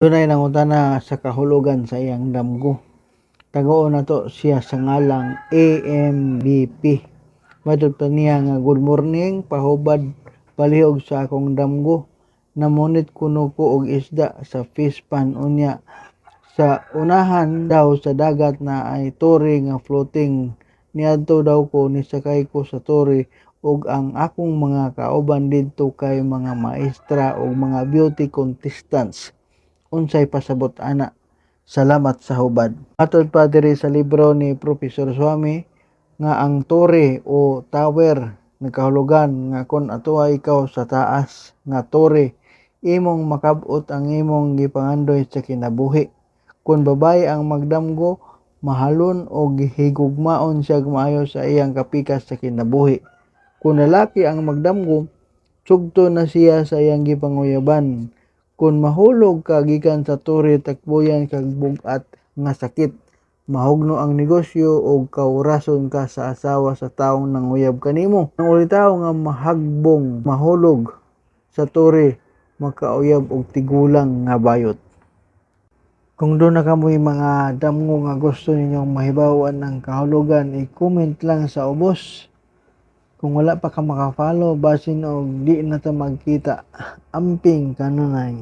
Dunay nangutana sa kahulugan sa iyang damgo. Taguon nato siya sa ngalang AMBP. Matud pa niya nga, "Good morning, pahubad palihog sa akong damgo. Namunit kuno ko og isda sa fish pan unya. Sa unahan daw sa dagat na ay tori nga floating. Niadto daw ko nisakay ko sa tori ug ang akong mga kauban didto kay mga maestra ug mga beauty contestants. Unsay pasabot ana? Salamat sa hubad." Matod pa diri sa libro ni Professor Swami nga ang tore o tower nagkahulugan nga kon atoa ikaw sa taas nga tore, imong makab-ot ang imong gipangandoy sa kinabuhi. Kung babaye ang magdamgo, mahalon o higugmaon siya maayo sa iyang kapikas sa kinabuhi. Kung lalaki ang magdamgo, sugto na siya sa iyang gipanguyaban. Kung mahulog ka gikan sa tore, takbuyan kag bug-at nga sakit. Mahugno ang negosyo o kaurason ka sa asawa sa taong nanguyab kanimo. Ang ulitaw nga mahagbong mahulog sa tore, makauyab og tigulang nga bayot. Kung doon na kamoy mga damgo nga gusto ninyong mahibawan ng kahulugan, i-comment lang sa ubos. Kung wala pa ka maka-follow, basin og di na ta magkita. Amping kanunay.